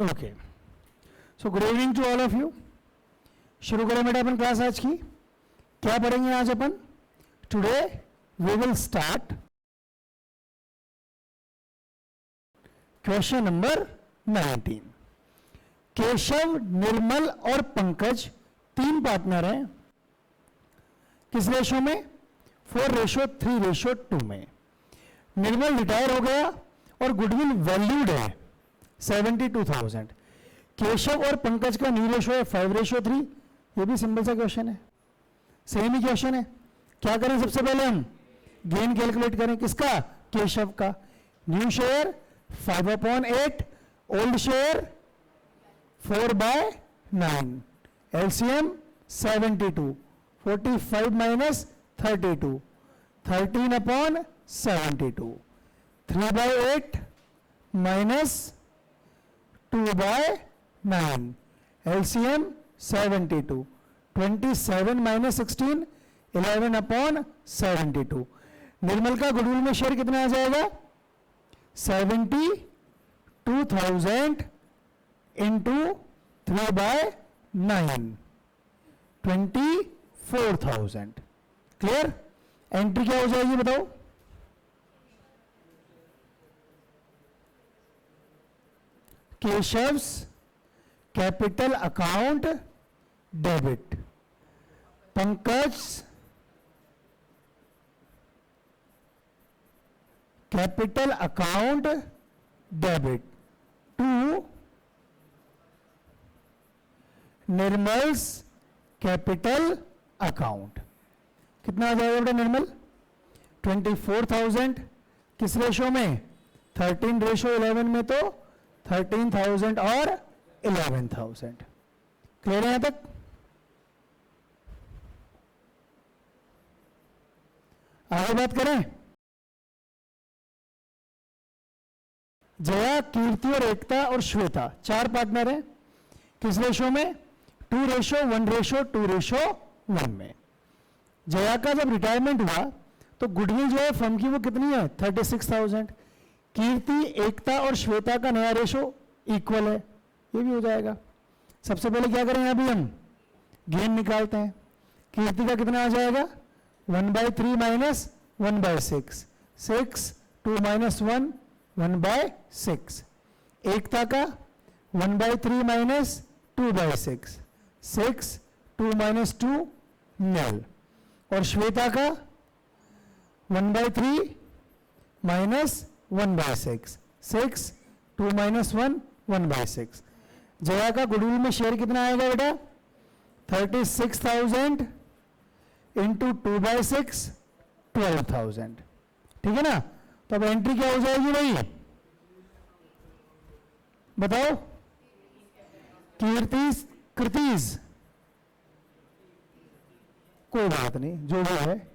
Okay, so good evening to all of you. शुरू करें बेटा अपन क्लास आज की। क्या पढ़ेंगे आज अपन? Today we will start question number 19। Keshav, Nirmal और पंकज 3 पार्टनर हैं। किस रेशो में? 4:3:2 में। निर्मल रिटायर हो गया और गुडविल वैल्यूड है 72,000। केशव और पंकज का न्यू रेशो है 5:3। ये भी सिंपल सा क्वेश्चन है, सेम ही क्वेश्चन है। क्या करें? सबसे पहले हम गेन कैलकुलेट करें। किसका? केशव का। New share 5/8, old share 4/9, LCM 72, 45 minus 32, 13/72, 3/8 minus 2/9, LCM 72, 27 minus 16, 11/72। निर्मल का गुडविल में शेयर कितना आ जाएगा? 72,000 इंटू 3/9, 24,000। क्लियर? एंट्री क्या हो जाएगी बताओ? Keshav's capital account debit, Pankaj capital account debit to Nirmal's capital account. कितना आ जाएगा बेटा निर्मल? 24,000। किस रेशो में? 13:11 में। तो 13,000 और 11,000। क्लियर है यहां तक? आगे बात करें। जया, कीर्ति और एकता और श्वेता 4 पार्टनर हैं। किस रेशो में? 2:1:2:1 में। जया का जब रिटायरमेंट हुआ तो गुडविल जो है फर्म की वो कितनी है? 36,000। कीर्ति, एकता और श्वेता का नया रेशो इक्वल है, ये भी हो जाएगा। सबसे पहले क्या करें? अभी हम गेन निकालते हैं। कीर्ति का कितना आ जाएगा? 1/3 माइनस 1/6, 6, 2 माइनस 1, 1/6। एकता का 1/3 माइनस 2/6, 6, 2 माइनस 2, 0। और श्वेता का 1/3 माइनस 1/6, 6, 2 माइनस 1, 1/6। जया का गुडविल में शेयर कितना आएगा बेटा? 36,000 इंटू 2/6, 12,000। ठीक है ना? तो अब एंट्री क्या हो जाएगी भाई? बताओ। कृतीज कोई बात नहीं, जो भी है।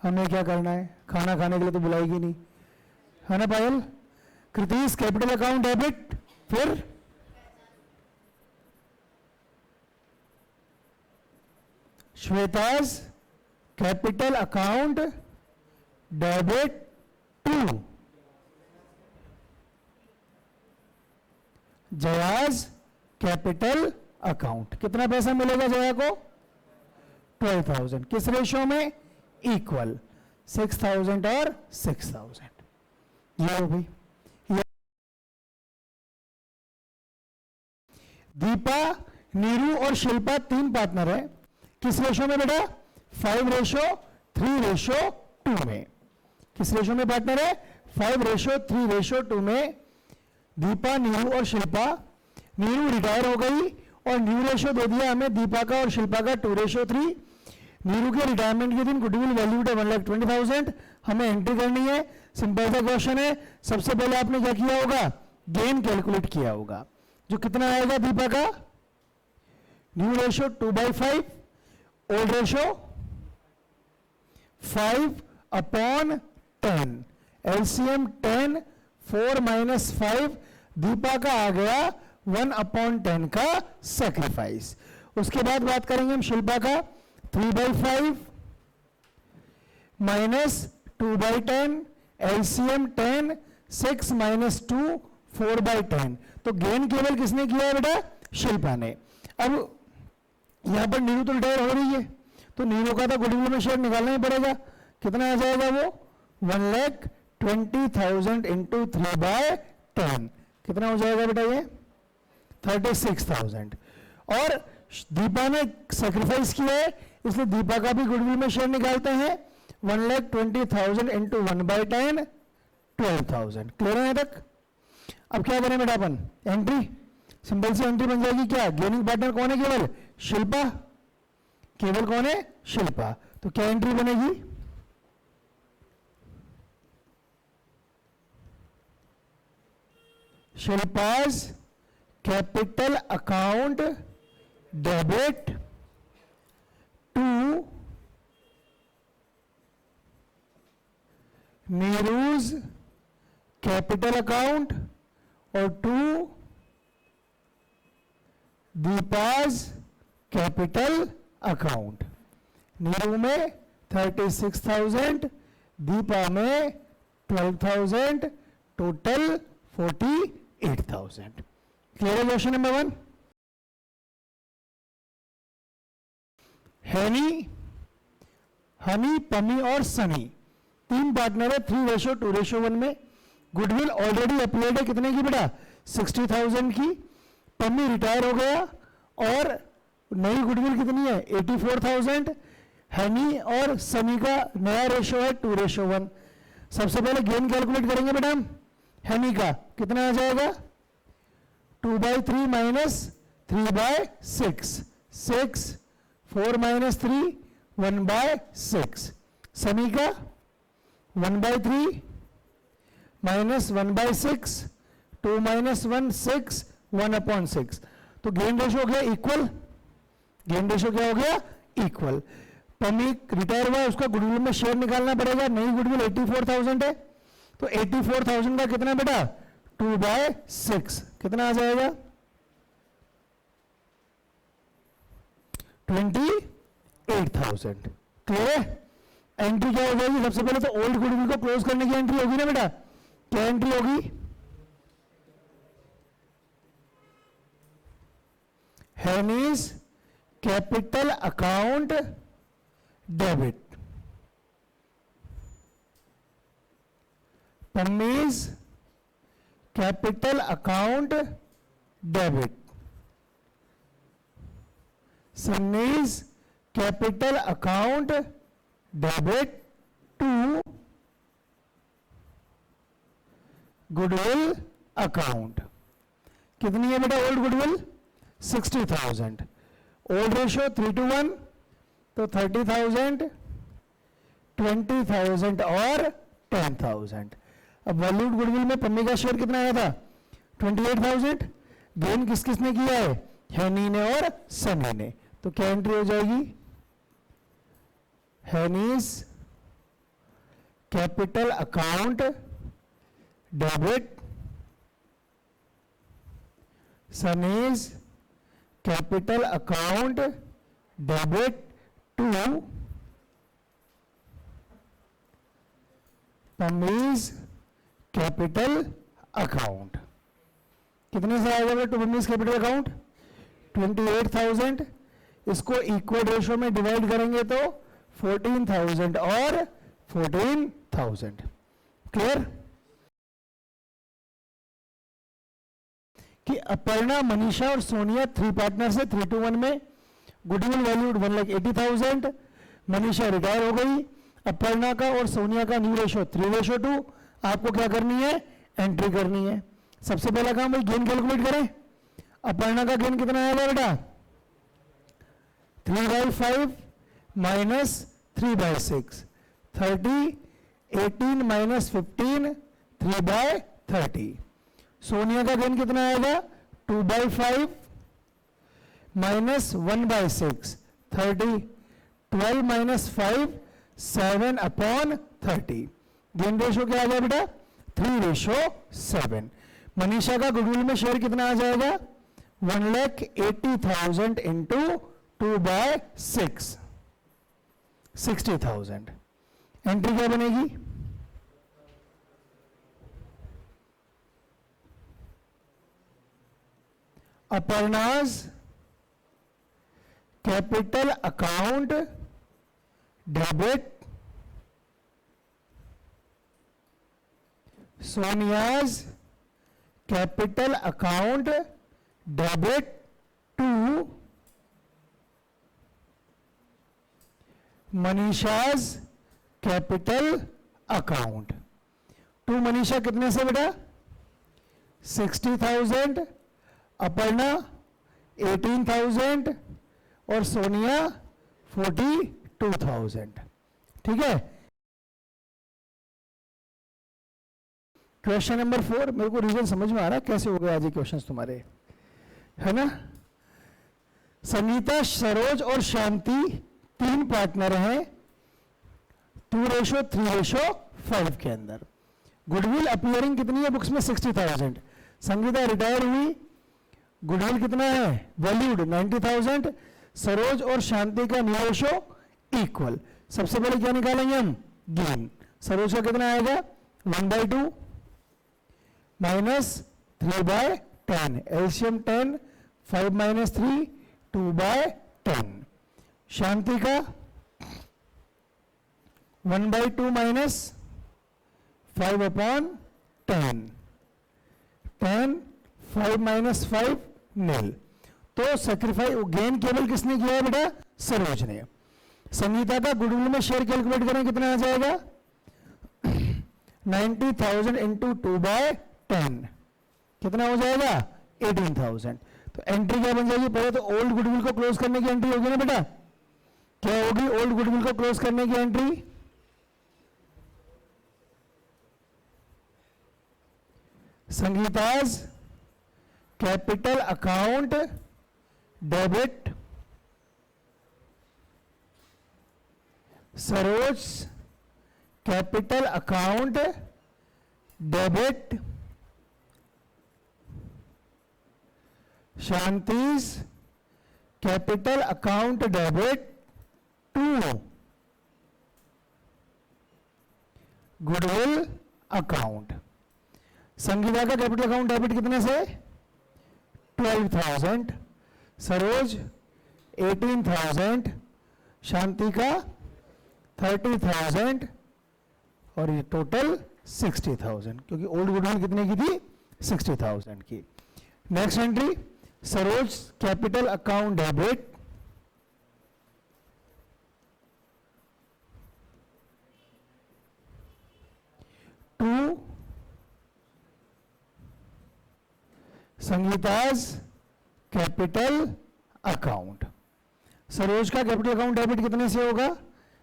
हमें क्या करना है? खाना खाने के लिए तो बुलाएगी नहीं, है ना Payal? Kriti's capital account debit, फिर Shweta's capital account debit to Jaya's capital account. कितना पैसा मिलेगा जया को? 12,000। किस रेशो में? इक्वल, 6,000 और 6,000। ये हो भाई। दीपा, नीरू और शिल्पा 3 पार्टनर है। किस रेशो में बेटा? 5:3:2 में। किस रेशो में पार्टनर है? 5:3:2 में। दीपा, नीरू और शिल्पा। नीरू रिटायर हो गई और न्यू रेशो दे दिया हमें दीपा का और शिल्पा का 2:3। नीरू के रिटायरमेंट के दिन गुडविल वैल्यूड है 1,20,000। हमें एंट्री करनी है। सिंपल सा क्वेश्चन है। सबसे पहले आपने क्या किया होगा? गेन कैलकुलेट किया होगा। जो कितना आएगा दीपा का? New ratio 2/5, old ratio 5/10, LCM 10, 4 minus 5। Deepa का आ गया 1/10 का सैक्रिफाइस। उसके बाद बात करेंगे हम शिल्पा का। 3/5 माइनस 2/10, एलसीएम 10, 6 माइनस 2, 4/10, तो गेन केवल किसने किया है बेटा? शिल्पा ने। अब यहां पर नीरू तो रिटायर हो रही है, तो नीरू का तो गुडविल में शेयर निकालना ही पड़ेगा। कितना आ जाएगा वो? 1,20,000 इंटू 3/10, कितना हो जाएगा बेटा ये? 36,000। और दीपा ने सेक्रीफाइस किया है, इसलिए दीपा का भी गुडविल में शेयर निकालते हैं। 1,20,000 इंटू 1/10, 12,000। क्लियर है तक? अब क्या करें बेटा अपन? एंट्री, सिंपल सी एंट्री बन जाएगी। क्या गेनिंग पार्टनर कौन है? केवल शिल्पा। केवल कौन है? शिल्पा। तो क्या एंट्री बनेगी? Shilpa's capital account debit to Neeru's capital account और to Deepa's capital account. Neeru में 36,000, दीपा में 12,000, टोटल 48,000। क्लियर है क्वेश्चन नंबर 1? हनी, पमी और सनी तीन पार्टनर है 3:2:1 में। गुडविल ऑलरेडी अपलोड है कितने की बेटा? 60,000 की। पम्मी रिटायर हो गया और नई गुडविल कितनी है? 84,000। हनी और सनी का नया रेशो है 2:1। सबसे पहले गेन कैलकुलेट करेंगे बेटा हम। हनी का कितना आ जाएगा? 2/3 माइनस 3/6, 6, 4 माइनस 3, 1/6। सनी का 1/3 माइनस 1/6, 2 माइनस 1, 6, 1/6। तो गेन रेशो हो गया इक्वल। गेन रेशो क्या हो गया? इक्वल। पम्मी रिटायर हुआ, उसका गुडविल में शेयर निकालना पड़ेगा। नई गुडविल 84,000 है, तो 84,000 का कितना बेटा? 2/6, कितना आ जाएगा? 28,000। क्लियर है? एंट्री क्या हो जाएगी? सबसे पहले तो ओल्ड गुडविल को क्लोज करने की एंट्री होगी ना बेटा। क्या एंट्री होगी? Henny's capital account debit, Pammi's capital account debit, Sunny's capital account debit to goodwill account. कितनी है बेटा ओल्ड गुडविल? 60,000। ओल्ड रेशो 3:1, तो 30,000, 20,000 और 10,000। अब वैल्यूड गुडविल में पम्मी का शेयर कितना आया था? 28,000। गेन किस किसने किया है? हैनी ने और सनी ने। तो क्या एंट्री हो जाएगी? Honey's capital account debit, Sunny's capital account debit to Pammi's capital account. कितने से आएगा टू पम्मीज कैपिटल अकाउंट? 28,000। इसको इक्वल रेशो में डिवाइड करेंगे तो 14,000 और 14,000। क्लियर? कि अपर्णा, मनीषा और सोनिया 3 पार्टनर्स है 3:1 में। Goodwill valued 1,80,000। मनीषा रिटायर हो गई। अपर्णा का और सोनिया का न्यू रेशो 3:2। आपको क्या करनी है? एंट्री करनी है। सबसे पहला काम भाई गेन कैलकुलेट करें। अपर्णा का गेन कितना आएगा बेटा? 3/5 माइनस 3/6, 30, 18 माइनस 15, 3/30। सोनिया का गेन कितना आएगा? 2/5 माइनस 1/6, 30, 12 माइनस 5, 7/30। गेन रेशो क्या आ गया बेटा? 3:7। मनीषा का गुडविल में शेयर कितना आ जाएगा? 1,80,000 इंटू 2/6, 60,000। एंट्री क्या बनेगी? Aparna's capital account debit, Sonia's capital account debit to Manisha's capital account. To Manisha कितने से बेटा? 60,000, अपर्णा 18,000 और सोनिया 42,000। ठीक है। क्वेश्चन नंबर 4, मेरे को रीजन समझ में आ रहा है कैसे हो गए आज ये क्वेश्चंस तुम्हारे, है ना। संगीता, सरोज और शांति 3 पार्टनर हैं 2:3:5 के अंदर। गुडविल अपीयरिंग कितनी है बुक्स में? 60,000। संगीता रिटायर हुई, गुडविल कितना है वैल्यूड? 90,000। सरोज और शांति का न्यू रेशो इक्वल। सबसे पहले क्या निकालेंगे हम? गेन। सरोज का कितना आएगा? 1/2 माइनस 3/10, एलसीएम 10, 5 - 3 2/10। शांति का 1/2 माइनस 5/10, 10, 5 - 5 0। तो सेक्रीफाइस गेन केवल किसने किया है बेटा? सरोज ने। संगीता का गुडविल में शेयर कैलकुलेट करें, कितना आ जाएगा? 90,000 इंटू 2/10 कितना हो जाएगा? 18,000। तो एंट्री क्या बन जाएगी? पहले तो ओल्ड गुडविल को क्लोज करने की एंट्री होगी ना बेटा। क्या होगी ओल्ड गुडविल को क्लोज करने की entry? Sangeeta's capital account debit, Saroj capital account debit, Shanti's capital account debit to goodwill account. Sangeeta का कैपिटल अकाउंट डेबिट कितने से? 12,000, सरोज 18,000, शांति का 30,000 और ये टोटल 60,000, क्योंकि ओल्ड गुडविल कितने की थी? 60,000 की। Next entry, Saroj capital account debit to Sangeeta's capital account. Saroj का कैपिटल अकाउंट डेबिट कितने से होगा?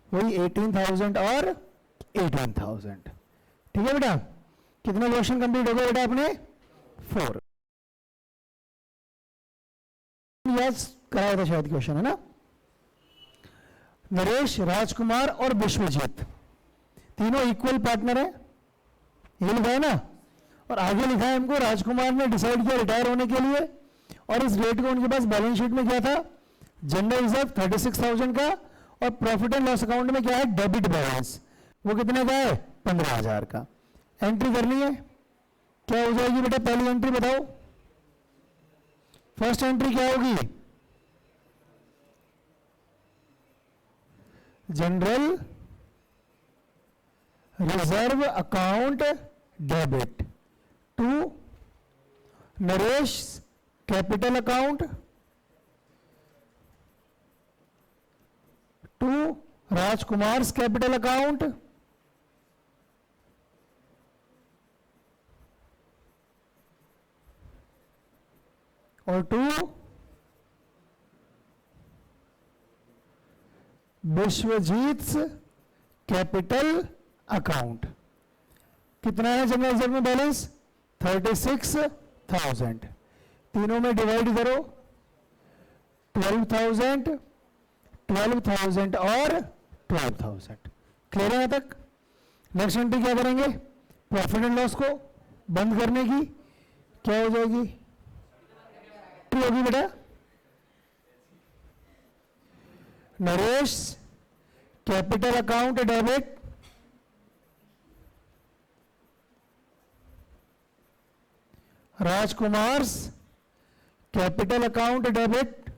वही 18,000 और 18,000। ठीक है बेटा। कितने क्वेश्चन कंप्लीट हो गए बेटा अपने? 4। यस कराया था शायद क्वेश्चन, है ना। नरेश, राजकुमार और विश्वजीत तीनों इक्वल पार्टनर है, ये लिखा है ना। और आगे लिखा है हमको राजकुमार ने डिसाइड किया रिटायर होने के लिए, और इस रेट को उनके पास बैलेंस शीट में क्या था? जनरल रिजर्व 36,000 का, और प्रॉफिट एंड लॉस अकाउंट में क्या है? डेबिट बैलेंस, वो कितने का है? 15,000 का। एंट्री करनी है, क्या हो जाएगी बेटा? पहली एंट्री बताओ, फर्स्ट एंट्री क्या होगी? General reserve account debit to Naresh capital account to Rajkumar capital account और टू विश्वजीत कैपिटल अकाउंट। कितना है जनरल रिजर्व में बैलेंस? 36,000। तीनों में डिवाइड करो, 12,000, 12,000 और 12,000। क्लियर है यहां तक? नेक्स्ट एंट्री क्या करेंगे? प्रॉफिट एंड लॉस को बंद करने की। क्या हो जाएगी? होगी बेटा Naresh capital account debit Rajkumar capital account debit,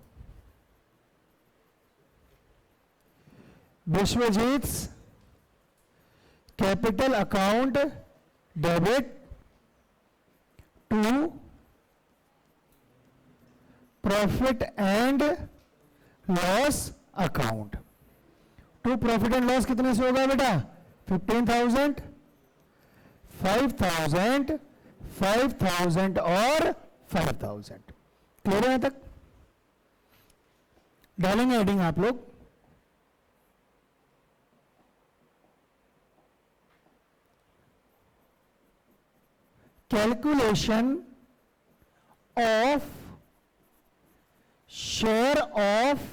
Vishwajit's capital account debit to profit and loss account. To profit and loss कितने से होगा बेटा? 15,000, 5,000, 5,000 और 5,000। क्लियर है यहां तक? डालेंगे हेडिंग आप लोग। Calculation of share of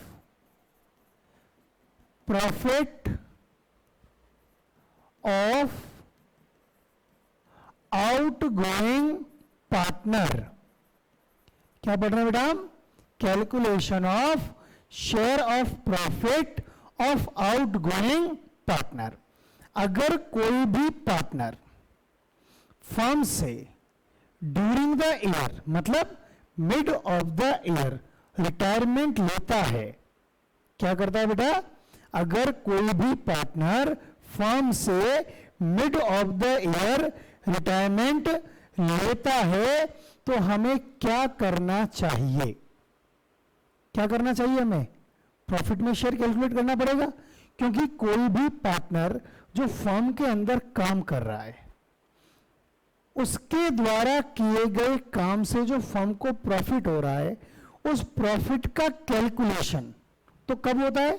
profit of outgoing partner. क्या पढ़ रहे हैं बेटा हम? Calculation of share of profit of outgoing partner. अगर कोई भी पार्टनर फर्म से ड्यूरिंग द ईयर, मतलब mid of the year, retirement लेता है, क्या करता है बेटा? अगर कोई भी पार्टनर फर्म से mid of the year retirement लेता है तो हमें क्या करना चाहिए? क्या करना चाहिए हमें? प्रॉफिट में शेयर कैलकुलेट करना पड़ेगा, क्योंकि कोई भी पार्टनर जो फर्म के अंदर काम कर रहा है उसके द्वारा किए गए काम से जो फर्म को प्रॉफिट हो रहा है, उस प्रॉफिट का कैलकुलेशन तो कब होता है?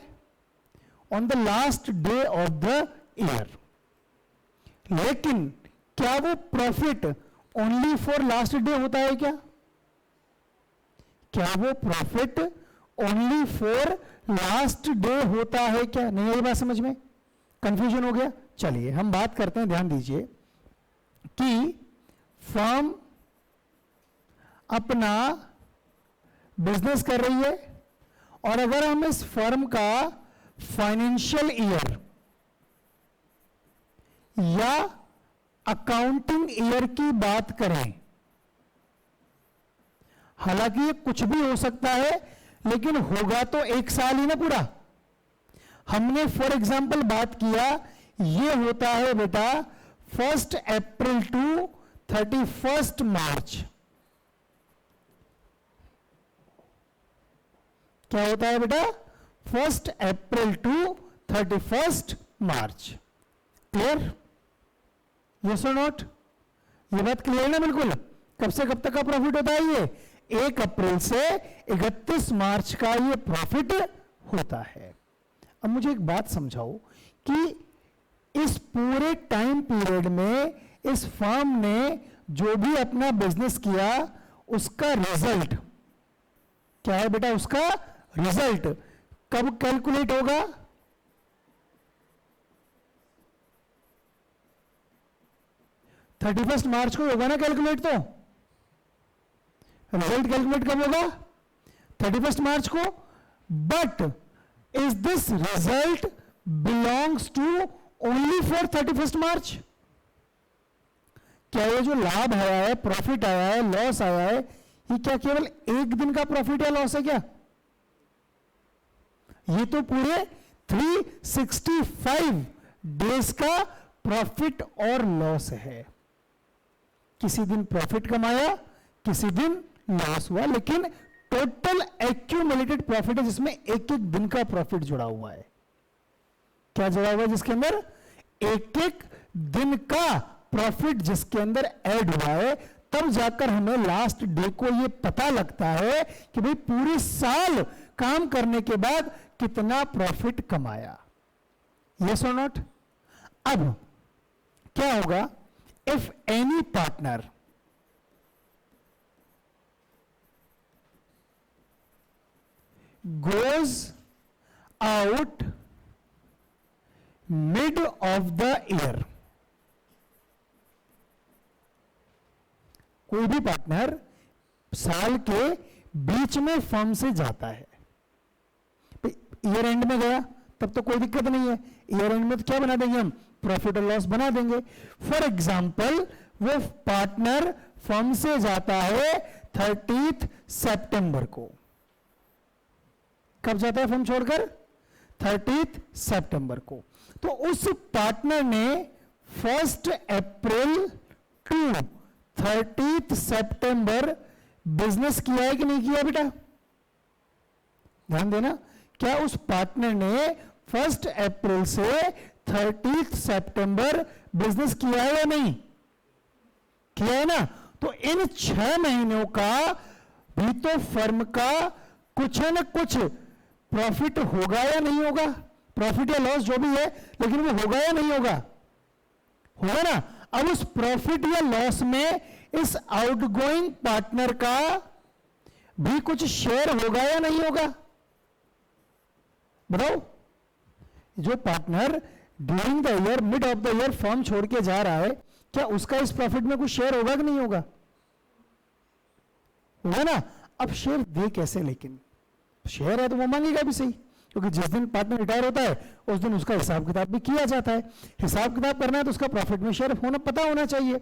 On the last day of the year. लेकिन क्या वो profit only for last day होता है क्या? क्या वो profit only for last day होता है क्या? नहीं आई बात समझ में? कंफ्यूजन हो गया? चलिए हम बात करते हैं, ध्यान दीजिए कि फर्म अपना बिजनेस कर रही है और अगर हम इस फर्म का फाइनेंशियल ईयर या अकाउंटिंग ईयर की बात करें, हालांकि ये कुछ भी हो सकता है लेकिन होगा तो एक साल ही ना पूरा। हमने फॉर एग्जांपल बात किया, ये होता है बेटा 1 अप्रैल टू 31 मार्च। क्या होता है बेटा? 1 अप्रैल टू 31 मार्च। क्लियर? यस और नॉट? ये बात क्लियर है ना बिल्कुल? कब से कब तक का प्रॉफिट होता है ये? 1 अप्रैल से 31 मार्च का ये प्रॉफिट होता है। अब मुझे एक बात समझाओ कि इस पूरे टाइम पीरियड में इस फर्म ने जो भी अपना बिजनेस किया उसका रिजल्ट क्या है बेटा? उसका रिजल्ट कब कैलकुलेट होगा? थर्टी फर्स्ट मार्च को होगा ना कैलकुलेट। तो रिजल्ट कैलकुलेट कब होगा? 31 मार्च को। But is this result belongs to only for 31 March? क्या ये जो लाभ आया है, प्रॉफिट आया है, लॉस आया है, ये क्या केवल एक दिन का प्रॉफिट या लॉस है क्या? ये तो पूरे 365 डेज का प्रॉफिट और लॉस है। किसी दिन प्रॉफिट कमाया, किसी दिन लॉस हुआ, लेकिन टोटल एक्यूमुलेटेड प्रॉफिट है जिसमें एक एक दिन का प्रॉफिट जुड़ा हुआ है। क्या जुड़ा हुआ है? जिसके अंदर एक एक दिन का प्रॉफिट जिसके अंदर ऐड हुआ है, तब जाकर हमें लास्ट डे को यह पता लगता है कि भाई पूरे साल काम करने के बाद कितना प्रॉफिट कमाया। यस और नॉट? अब क्या होगा? If any partner goes out mid of the year, कोई भी पार्टनर साल के बीच में फर्म से जाता है, ईयर एंड में गया तब तो कोई दिक्कत नहीं है। ईयर एंड में तो क्या बना देंगे हम? प्रॉफिट और लॉस बना देंगे। फॉर एग्जाम्पल वो पार्टनर फर्म से जाता है 30 सितंबर को। कब जाता है फर्म छोड़कर? 30 सितंबर को। तो उस पार्टनर ने 1 अप्रैल टू 30 सितंबर बिजनेस किया है कि नहीं किया बेटा? ध्यान देना, क्या उस पार्टनर ने 1 अप्रैल से 30 सितंबर बिजनेस किया है या नहीं किया है ना? तो इन 6 महीनों का भी तो फर्म का कुछ न कुछ प्रॉफिट होगा या नहीं होगा? प्रॉफिट या लॉस जो भी है, लेकिन वो होगा या नहीं होगा? होगा ना। अब उस प्रॉफिट या लॉस में इस आउटगोइंग पार्टनर का भी कुछ शेयर होगा या नहीं होगा? बताओ। जो partner during the year, mid of the year firm छोड़ के जा रहा है, क्या उसका इस प्रॉफिट में कुछ शेयर होगा कि नहीं होगा? होगा ना। अब शेयर दे कैसे? लेकिन शेयर है तो वो मांगेगा भी सही, क्योंकि जिस दिन पार्टनर रिटायर होता है उस दिन उसका हिसाब किताब भी किया जाता है। हिसाब किताब करना है तो उसका प्रॉफिट में शेयर होना पता होना चाहिए।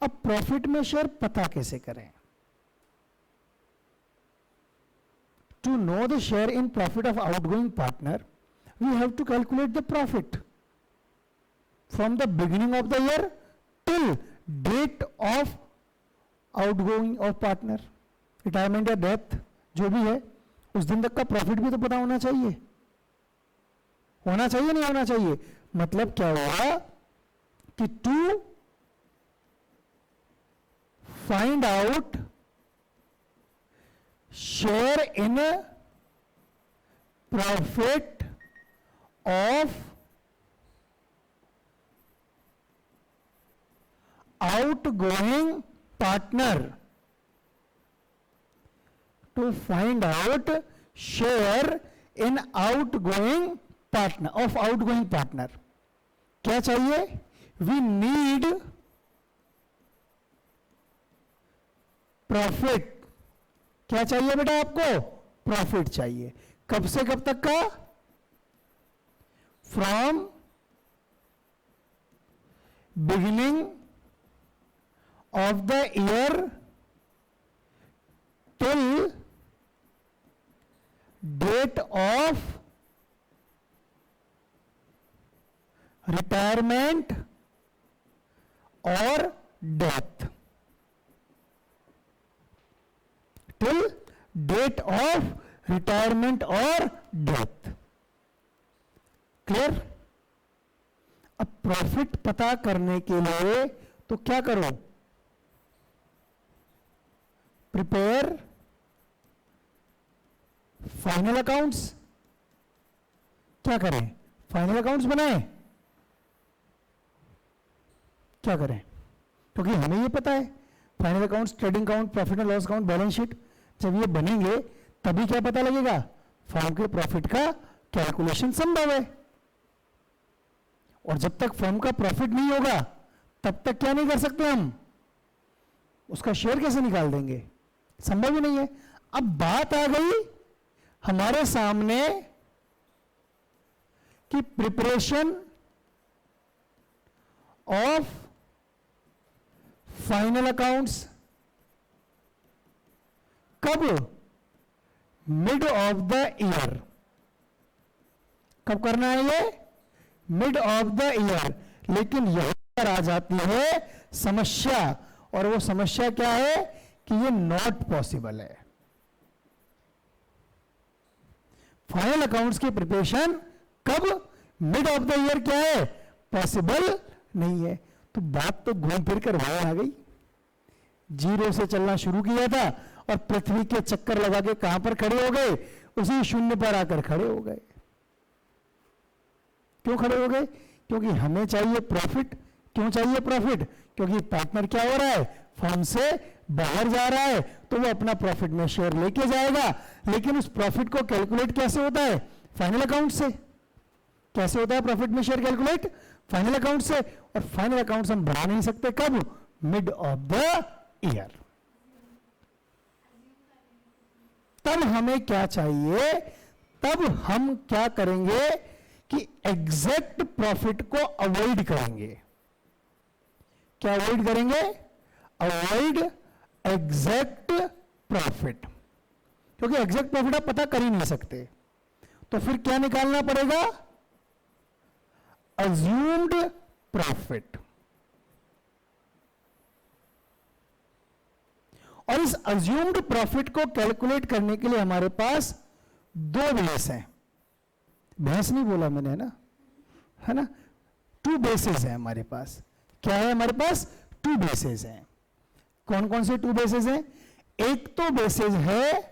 अब प्रॉफिट में शेयर पता कैसे करें? To know the share in profit of outgoing partner, we have to calculate the profit from the beginning of the year till date of outgoing of partner. Retirement या डेथ जो भी है, उस दिन तक का प्रॉफिट भी तो पता होना चाहिए। होना चाहिए नहीं होना चाहिए? मतलब क्या हुआ कि to find out share in profit of outgoing partner, to find out share in outgoing partner of outgoing partner, क्या चाहिए? we need profit। क्या चाहिए बेटा आपको? प्रॉफिट चाहिए। कब से कब तक का? From beginning of the year till date of retirement और death. Till date of retirement और डेथ। क्लियर? अब प्रॉफिट पता करने के लिए तो क्या करो? Prepare final accounts. क्या करें? फाइनल अकाउंट्स बनाएं। क्या करें? क्योंकि हमें ये पता है final accounts, trading account, profit and loss account, balance sheet जब ये बनेंगे तभी क्या पता लगेगा? फर्म के प्रॉफिट का कैलकुलेशन संभव है। और जब तक फर्म का प्रॉफिट नहीं होगा तब तक क्या नहीं कर सकते हम? उसका शेयर कैसे निकाल देंगे? संभव ही नहीं है। अब बात आ गई हमारे सामने कि प्रिपरेशन ऑफ फाइनल अकाउंट्स कब? Mid of the year. कब करना है ये? Mid of the year. लेकिन यहां पर आ जाती है समस्या, और वो समस्या क्या है कि ये नॉट पॉसिबल है। फाइनल अकाउंट्स की प्रिपरेशन कब? मिड ऑफ द ईयर क्या है? पॉसिबल नहीं है। तो बात तो घूम फिर कर वहां आ गई। जीरो से चलना शुरू किया था और पृथ्वी के चक्कर लगा के कहां पर खड़े हो गए? उसी शून्य पर आकर खड़े हो गए। क्यों खड़े हो गए? क्योंकि हमें चाहिए प्रॉफिट। क्यों चाहिए प्रॉफिट? क्योंकि पार्टनर क्या हो रहा है? फर्म से बाहर जा रहा है, तो वो अपना प्रॉफिट में शेयर लेके जाएगा। लेकिन उस प्रॉफिट को कैलकुलेट कैसे होता है? फाइनल अकाउंट से। कैसे होता है प्रॉफिट में शेयर कैलकुलेट? फाइनल अकाउंट से। और फाइनल अकाउंट हम बढ़ा नहीं सकते। कब? Mid of the year. तब हमें क्या चाहिए? तब हम क्या करेंगे कि एग्जैक्ट प्रॉफिट को अवॉइड करेंगे। क्या अवॉइड करेंगे? Avoid exact profit. क्योंकि एग्जैक्ट प्रॉफिट आप पता कर ही नहीं सकते। तो फिर क्या निकालना पड़ेगा? Assumed profit. और इस अज्यूम्ड प्रॉफिट को कैलकुलेट करने के लिए हमारे पास दो बेस हैं। बेस नहीं बोला मैंने, है ना? टू बेसिस है हमारे पास। क्या है हमारे पास? टू बेसिस हैं। कौन कौन से टू बेसिस हैं? एक तो बेसिस है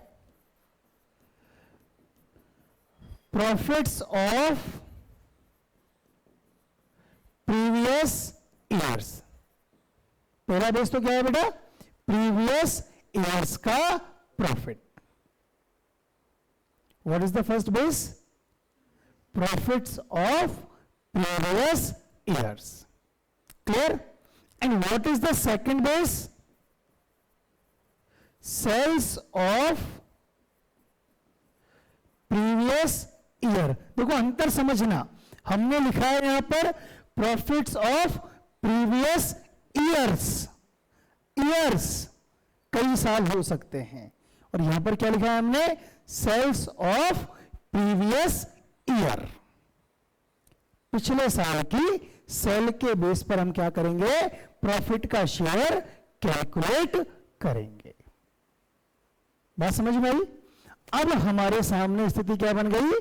प्रॉफिट्स ऑफ प्रीवियस ईयर्स। पहला बेस तो क्या है बेटा? प्रीवियस ईयर्स का profit. What is the first base? Profits of previous years. Clear? And what is the second base? Sales of previous year. देखो अंतर समझना, हमने लिखा है यहां पर profits of previous years. Years कई साल हो सकते हैं, और यहां पर क्या लिखा है हमने? Sales of previous year. पिछले साल की सेल के बेस पर हम क्या करेंगे? प्रॉफिट का शेयर कैलकुलेट करेंगे। बात समझ में आई? अब हमारे सामने स्थिति क्या बन गई?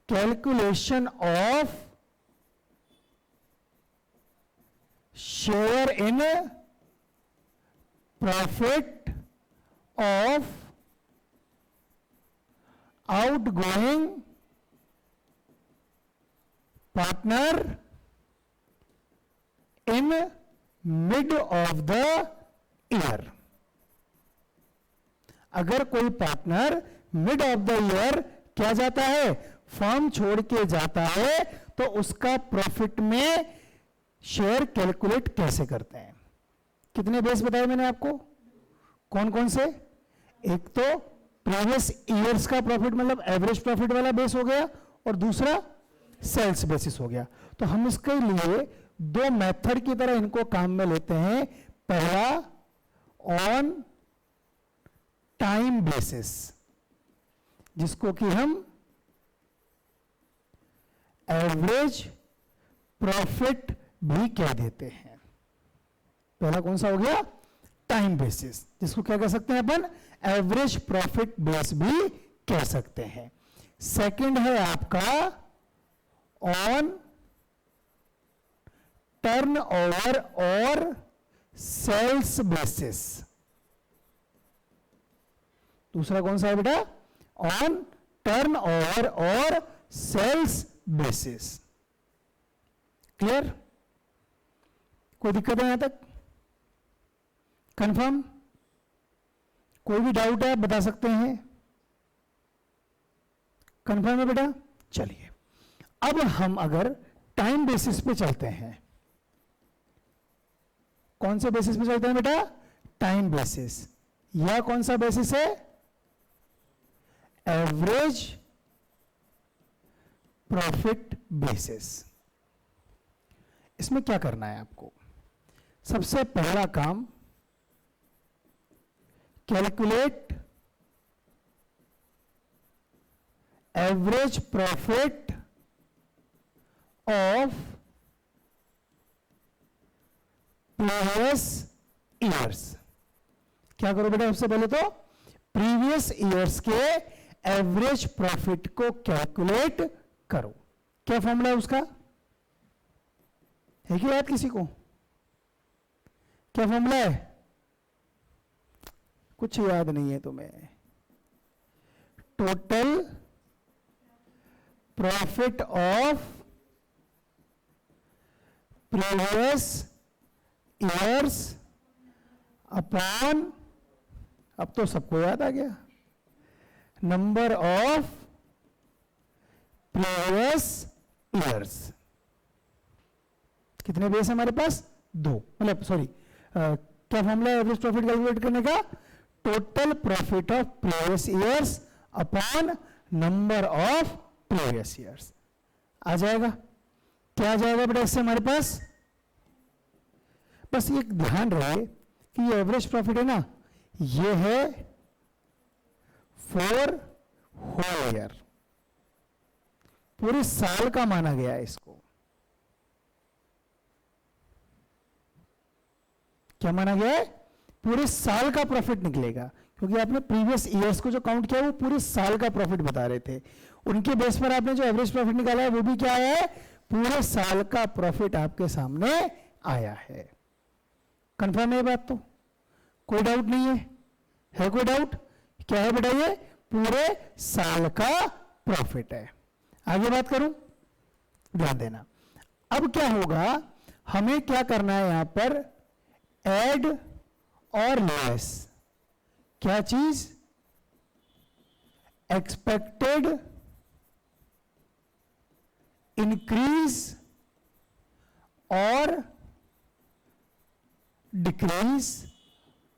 Calculation of share in profit of outgoing partner in mid of the year. अगर कोई partner mid of the year क्या जाता है? फर्म छोड़ के जाता है, तो उसका प्रॉफिट में शेयर कैलकुलेट कैसे करते हैं? कितने बेस बताए मैंने आपको? कौन कौन से? एक तो प्रीवियस ईयर्स का प्रॉफिट मतलब एवरेज प्रॉफिट वाला बेस हो गया, और दूसरा सेल्स बेसिस हो गया। तो हम इसके लिए दो मेथड की तरह इनको काम में लेते हैं। पहला ऑन टाइम बेसिस, जिसको कि हम एवरेज प्रॉफिट भी कह देते हैं। पहला कौन सा हो गया? टाइम बेसिस, जिसको क्या कह सकते हैं अपन? एवरेज प्रॉफिट बेस भी कह सकते हैं। सेकंड है आपका ऑन टर्नओवर और सेल्स बेसिस। दूसरा कौन सा है बेटा? ऑन टर्नओवर और सेल्स बेसिस। क्लियर? कोई दिक्कत है यहां तक? कंफर्म? कोई भी डाउट है आप बता सकते हैं। कंफर्म है बेटा? चलिए, अब हम अगर टाइम बेसिस पे चलते हैं। कौन से बेसिस पे चलते हैं बेटा? Time basis. या कौन सा बेसिस है? Average profit basis. इसमें क्या करना है आपको? सबसे पहला काम, calculate average profit of previous years. क्या करो बेटा? सबसे पहले तो प्रीवियस ईयर्स के एवरेज प्रॉफिट को कैलकुलेट करो। क्या फॉर्मूला है उसका? है कि याद किसी को? क्या फॉर्मूला है? कुछ याद नहीं है तुम्हें? Total profit of previous years upon, अब तो सबको याद आ गया, नंबर ऑफ प्रीवियस ईयर्स। कितने बेस है हमारे पास? दो। मतलब सॉरी, क्या फॉर्मूला है एवरेज प्रॉफिट कैलकुलेट करने का? Total profit of previous years upon number of previous years. आ जाएगा? क्या आ जाएगा बेटा इससे हमारे पास? बस ये ध्यान रहे कि ये एवरेज प्रॉफिट है ना, ये है फॉर होल ईयर, पूरे साल का माना गया है इसको। क्या माना गया है? पूरे साल का प्रॉफिट निकलेगा, क्योंकि आपने प्रीवियस ईयर्स को जो काउंट किया वो पूरे साल का प्रॉफिट बता रहे थे, उनके बेस पर आपने जो एवरेज प्रॉफिट निकाला है वो भी क्या है? पूरे साल का प्रॉफिट आपके सामने आया है। कंफर्म है बात? तो कोई डाउट नहीं है कोई डाउट? क्या है बेटा? ये पूरे साल का प्रॉफिट है। आगे बात करूं, ध्यान देना। अब क्या होगा, हमें क्या करना है यहां पर? ऐड और लेस। क्या चीज? एक्सपेक्टेड इंक्रीज और decrease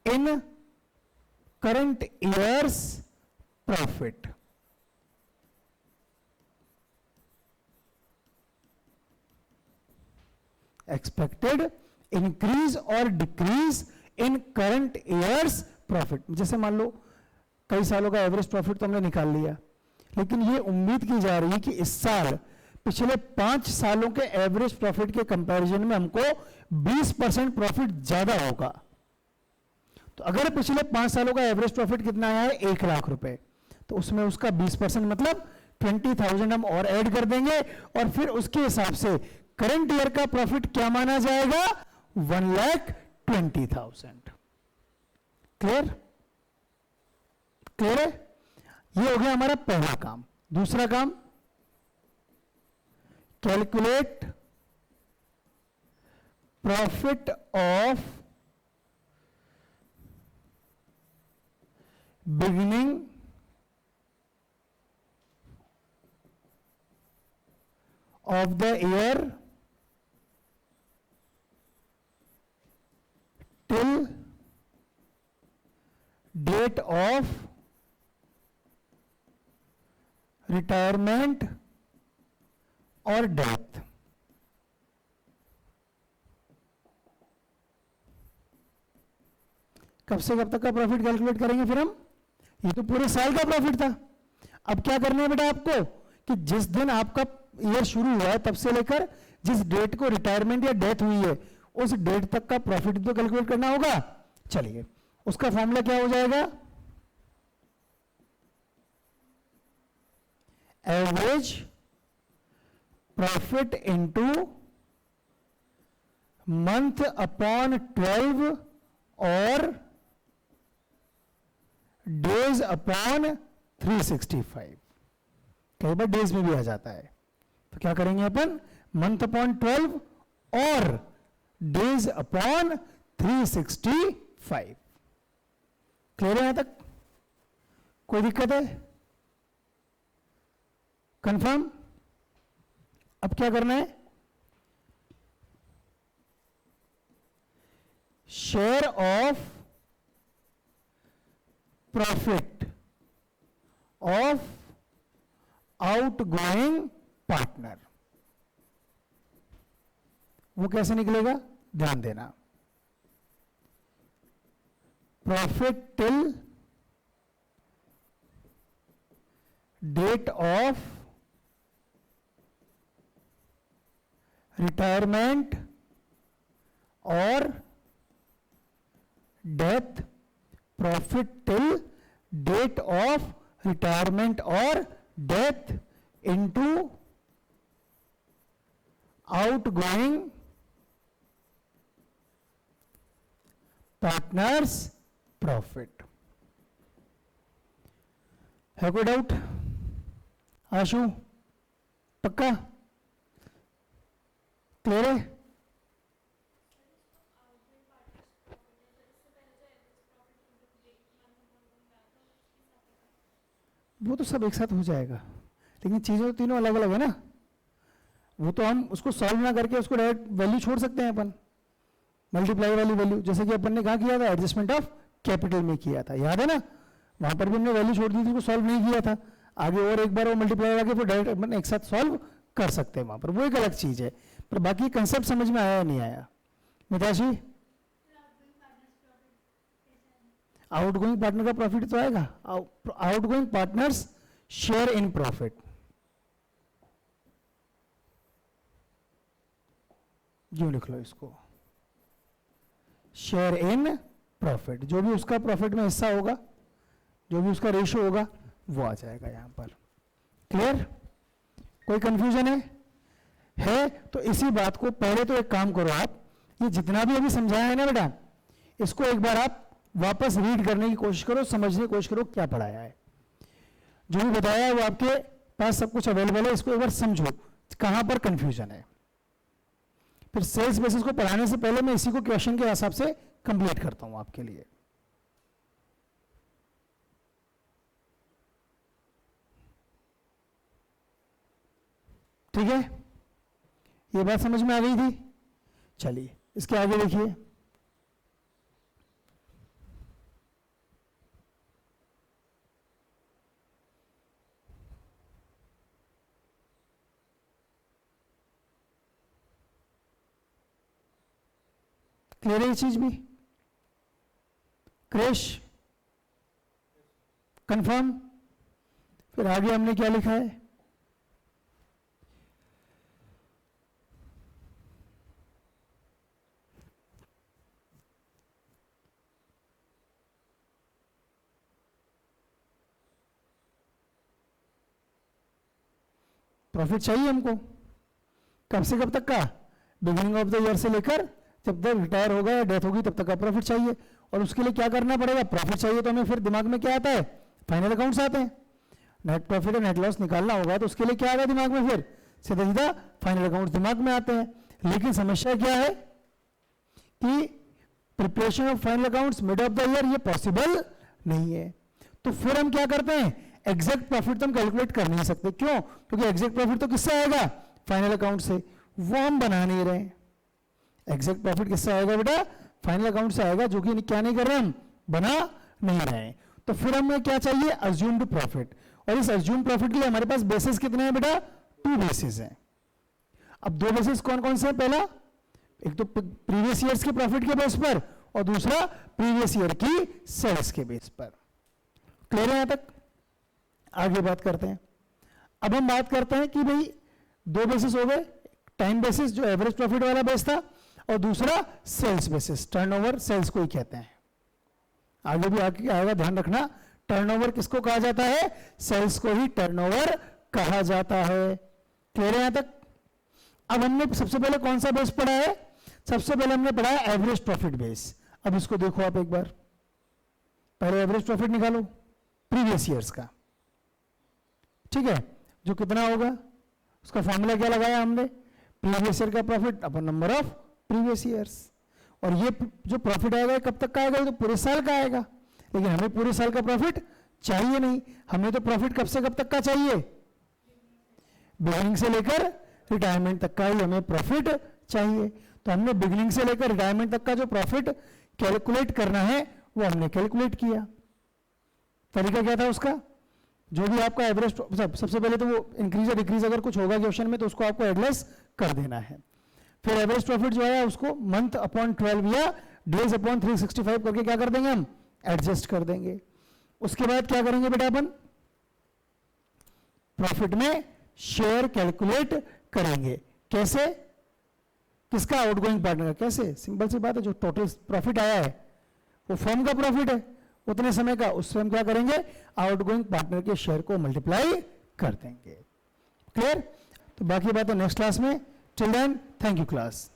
in current years profit. Expected increase और decrease in current years profit. जैसे मान लो कई सालों का एवरेज प्रॉफिट तो हमने निकाल लिया, लेकिन ये उम्मीद की जा रही है कि इस साल पिछले 5 सालों के एवरेज प्रॉफिट के कंपैरिजन में हमको 20% प्रॉफिट ज्यादा होगा। तो अगर पिछले 5 सालों का एवरेज प्रॉफिट कितना आया है? 1 लाख रुपए, तो उसमें उसका 20% मतलब 20,000 हम और ऐड कर देंगे, और फिर उसके हिसाब से करंट ईयर का प्रॉफिट क्या माना जाएगा? 1,20,000। क्लियर? क्लियर है? ये हो गया हमारा पहला काम। दूसरा काम, calculate profit of beginning of the year till date of retirement और डेथ। कब से कब तक का प्रॉफिट कैलकुलेट करेंगे फिर हम? ये तो पूरे साल का प्रॉफिट था। अब क्या करना है बेटा आपको, कि जिस दिन आपका ईयर शुरू हुआ है तब से लेकर जिस डेट को रिटायरमेंट या डेथ हुई है उस डेट तक का प्रॉफिट तो कैलकुलेट करना होगा। चलिए, उसका फॉर्मूला क्या हो जाएगा? Average profit into month upon 12 और डेज अपॉन 365। कई बार डेज में भी आ जाता है, तो क्या करेंगे अपन? मंथ अपॉन 12 और डेज अपॉन 365। क्लियर है यहां तक? कोई दिक्कत है? कंफर्म? अब क्या करना है? Share of profit of outgoing partner. वो कैसे निकलेगा? ध्यान देना। Profit till date of retirement और death. Profit till date of retirement और death into outgoing partners profit. है कोई डाउट? आशु, पक्का? क्लियर है? वो तो सब एक साथ हो जाएगा, लेकिन चीजें तो तीनों अलग अलग है ना। वो तो हम उसको सॉल्व ना करके उसको डायरेक्ट वैल्यू छोड़ सकते हैं अपन, मल्टीप्लाई वाली वैल्यू, जैसे कि अपन ने कहा किया था, एडजस्टमेंट ऑफ कैपिटल में किया था, याद है ना? वहां पर भी हमने वैल्यू छोड़ दी थी, उसको सॉल्व नहीं किया था। आगे और एक बार वो मल्टीप्लाई लगा के फिर डायरेक्ट अपन एक साथ सॉल्व कर सकते हैं वहां पर, वो एक अलग चीज है। पर बाकी कंसेप्ट समझ में आया या नहीं आया? मिताशी, आउटगोइंग पार्टनर का प्रॉफिट तो आएगा, outgoing partners share in profit, यूं लिख लो इसको, शेयर इन प्रॉफिट, जो भी उसका प्रॉफिट में हिस्सा होगा, जो भी उसका रेशियो होगा वो आ जाएगा यहां पर। क्लियर? कोई कंफ्यूजन है तो इसी बात को पहले तो एक काम करो आप, ये जितना भी अभी समझाया है ना बेटा, इसको एक बार आप वापस रीड करने की कोशिश करो, समझने की कोशिश करो क्या पढ़ाया है, जो भी बताया है वो आपके पास सब कुछ अवेलेबल है, इसको एक बार समझो कहां पर कंफ्यूजन है। फिर सेल्स बेसिस को पढ़ाने से पहले मैं इसी को क्वेश्चन के हिसाब से कंप्लीट करता हूं आपके लिए। ठीक है, ये बात समझ में आ गई थी? चलिए इसके आगे देखिए, क्लियर है ये चीज भी? क्रेश कंफर्म? फिर आगे हमने क्या लिखा है? प्रॉफिट चाहिए हमको, कब से कब तक का? बिगिनिंग ऑफ द ईयर से लेकर जब तक रिटायर होगा या डेथ होगी तब तक का प्रॉफिट चाहिए। और उसके लिए क्या करना पड़ेगा? प्रॉफिट चाहिए तो हमें फिर दिमाग में क्या आता है? फाइनल अकाउंट्स आते हैं। नेट प्रॉफिट और नेट लॉस निकालना होगा तो उसके लिए क्या आएगा दिमाग में? फिर सीधा सीधा फाइनल अकाउंट्स दिमाग में आते हैं। लेकिन समस्या क्या है कि preparation of final accounts mid of the year ये पॉसिबल नहीं है। तो फिर हम क्या करते हैं? एग्जैक्ट प्रॉफिट तो हम कैलकुलेट कर नहीं सकते। क्यों? क्योंकि एग्जैक्ट प्रॉफिट तो किससे आएगा? फाइनल अकाउंट से, वो हम बना नहीं रहे। एग्जैक्ट प्रॉफिट किससे आएगा बेटा? फाइनल अकाउंट से आएगा, जो कि क्या नहीं कर रहे हम, बना नहीं रहे। तो फिर हमें क्या चाहिए? Assumed profit. और इस अज्यूम्ड प्रॉफिट के लिए हमारे पास बेसिस कितने हैं बेटा? 2 बेसिस हैं। अब 2 बेसिस कौन कौन से हैं? पहला एक तो प्रीवियस ईयर्स के प्रॉफिट के बेस पर और दूसरा प्रीवियस ईयर की सेल्स के बेस पर। क्लियर है यहां तक? आगे बात करते हैं। अब हम बात करते हैं कि भाई 2 बेसिस हो गए, टाइम बेसिस जो एवरेज प्रॉफिट वाला बेस था, और दूसरा सेल्स बेसिस, टर्नओवर सेल्स को ही कहते हैं। आगे भी आगे आएगा, ध्यान रखना। टर्नओवर किसको कहा जाता है? सेल्स को ही टर्नओवर कहा जाता है। क्लियर है यहां तक? अब हमने सबसे पहले कौन सा बेस पढ़ा है? सबसे पहले हमने पढ़ा है एवरेज प्रॉफिट बेस। अब इसको देखो आप एक बार, पहले एवरेज प्रॉफिट निकालो प्रीवियस ईयर्स का, ठीक है, जो कितना होगा उसका फॉर्मूला क्या लगाया हमने? प्रीवियस ईयर का profit upon number of previous years. और ये जो प्रॉफिट आएगा कब तक का आएगा? ये तो पूरे साल का आएगा। लेकिन हमें पूरे साल का प्रॉफिट चाहिए नहीं, हमें तो प्रॉफिट कब से कब तक का चाहिए? बिगिनिंग से लेकर रिटायरमेंट तक का ही हमें प्रॉफिट चाहिए। तो हमने बिगिनिंग से लेकर रिटायरमेंट तक का जो प्रॉफिट कैलकुलेट करना है वो हमने कैलकुलेट किया। तरीका क्या था उसका? जो भी आपका एवरेज, सबसे पहले तो वो इंक्रीज या डिक्रीज अगर कुछ होगा क्वेश्चन में तो उसको आपको एडलेस कर देना है। फिर एवरेज प्रॉफिट जो है उसको मंथ अपॉन 12 या डेज अपॉन 365 करके क्या कर देंगे हम? एडजस्ट कर देंगे। उसके बाद क्या करेंगे बेटा? अपन प्रॉफिट में शेयर कैलकुलेट करेंगे। कैसे? किसका? आउटगोइंग पार्टनर का। कैसे? सिंपल सी बात है, जो टोटल प्रॉफिट आया है वो फर्म का प्रॉफिट है उतने समय का, उससे हम क्या करेंगे? आउटगोइंग पार्टनर के शेयर को मल्टीप्लाई कर देंगे। क्लियर? तो बाकी बात है नेक्स्ट क्लास में। Till then thank you class.